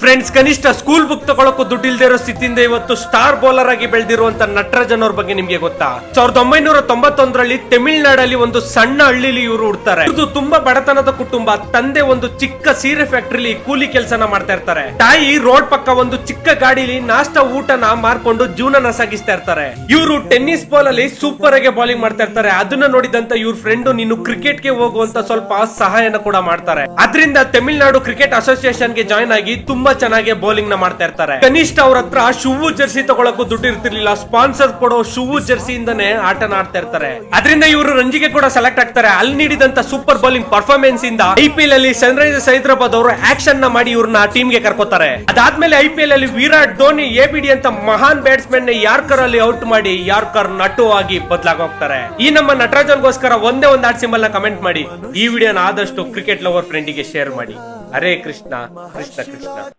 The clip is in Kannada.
ಫ್ರೆಂಡ್ಸ್, ಕನಿಷ್ಠ ಸ್ಕೂಲ್ ಬುಕ್ ತಗೊಳಕ್ಕೂ ದುಡ್ಡು ಇಲ್ದೇ ಇರೋ ಸ್ಥಿತಿಯಿಂದ ಇವತ್ತು ಸ್ಟಾರ್ ಬೌಲರ್ ಆಗಿ ಬೆಳೆದಿರುವಂತ ನಟರಾಜನ್ ಅವ್ರ ಬಗ್ಗೆ ನಿಮ್ಗೆ ಗೊತ್ತಾ? 1991ರಲ್ಲಿ ತಮಿಳುನಾಡಲ್ಲಿ ಒಂದು ಸಣ್ಣ ಹಳ್ಳಿಲಿ ಇವರು ಹುಡ್ತಾರೆ. ಇದು ತುಂಬಾ ಬಡತನದ ಕುಟುಂಬ. ತಂದೆ ಒಂದು ಚಿಕ್ಕ ಸೀರೆ ಫ್ಯಾಕ್ಟ್ರಿಲಿ ಕೂಲಿ ಕೆಲಸನ ಮಾಡ್ತಾ ಇರ್ತಾರೆ. ತಾಯಿ ರೋಡ್ ಪಕ್ಕ ಒಂದು ಚಿಕ್ಕ ಗಾಡಿಲಿ ನಾಷ್ಟ ಊಟನ ಮಾರ್ಕೊಂಡು ಜೀವನನ ಸಾಗಿಸ್ತಾ ಇರ್ತಾರೆ. ಇವರು ಟೆನ್ನಿಸ್ ಬಾಲ್ ಅಲ್ಲಿ ಸೂಪರ್ ಆಗಿ ಬೌಲಿಂಗ್ ಮಾಡ್ತಾ ಇರ್ತಾರೆ. ಅದನ್ನ ನೋಡಿದಂತ ಇವ್ರ ಫ್ರೆಂಡ್ ನೀನು ಕ್ರಿಕೆಟ್ ಗೆ ಹೋಗುವಂತ ಸ್ವಲ್ಪ ಸಹಾಯನ ಕೂಡ ಮಾಡ್ತಾರೆ. ಅದರಿಂದ ತಮಿಳುನಾಡು ಕ್ರಿಕೆಟ್ ಅಸೋಸಿಯೇಷನ್ ಗೆ ಜಾಯ್ನ್ ಆಗಿ ತುಂಬಾ ಚೆನ್ನಾಗಿ ಬೌಲಿಂಗ್ ನ ಮಾಡ್ತಾ ಇರ್ತಾರೆ. ಕನಿಷ್ಠ ಅವ್ರ ಹತ್ರ ಶೂ ಜರ್ಸಿ ತಗೊಳಕ್ಕೂ ದುಡ್ಡು ಇರ್ತಿರ್ಲಿಲ್ಲ. ಸ್ಪಾನ್ಸರ್ ಕೊಡೋ ಶೂ ಜರ್ಸಿ ಇಂದಾನೆ ಆಟನ ಆಡ್ತಾ ಇರ್ತಾರೆ. ಅದರಿಂದ ಇವರು ರಂಜಿಗೆ ಕೂಡ ಸೆಲೆಕ್ಟ್ ಆಗ್ತಾರೆ. ಅಲ್ಲಿ ನೀಡಿದಂತ ಸೂಪರ್ ಬೌಲಿಂಗ್ ಪರ್ಫಾರ್ಮೆನ್ಸ್ ಇಂದ IPL ಅಲ್ಲಿ ಸನ್ರೈಸರ್ಸ್ ಹೈದರಾಬಾದ್ ಅವರು ಆಕ್ಷನ್ ನ ಮಾಡಿ ಇವ್ರನ್ನ ಟೀಮ್ ಗೆ ಕರ್ಕೋತಾರೆ. ಅದಾದ್ಮೇಲೆ IPL ಅಲ್ಲಿ ವಿರಾಟ್ ಧೋನಿ, ABD ಅಂತ ಮಹಾನ್ ಬ್ಯಾಟ್ಸ್ಮನ್ ನ ಯಾರ್ಕರ್ ಅಲ್ಲಿ ಔಟ್ ಮಾಡಿ ಯಾರ್ಕರ್ ನಟು ಆಗಿ ಬದಲಾಗೋಗ್ತಾರೆ. ಈ ನಮ್ಮ ನಟರಾಜನ್ಗೋಸ್ಕರ ಒಂದೇ ಒಂದು ಆರ್ಟ್ ಸಿಂಬಲ್ ನ ಕಮೆಂಟ್ ಮಾಡಿ. ಈ ವಿಡಿಯೋನ ಆದಷ್ಟು ಕ್ರಿಕೆಟ್ ಲವರ್ ಫ್ರೆಂಡಿಗೆ ಶೇರ್ ಮಾಡಿ. ಹರೇ ಕೃಷ್ಣ ಕೃಷ್ಣ ಕೃಷ್ಣ.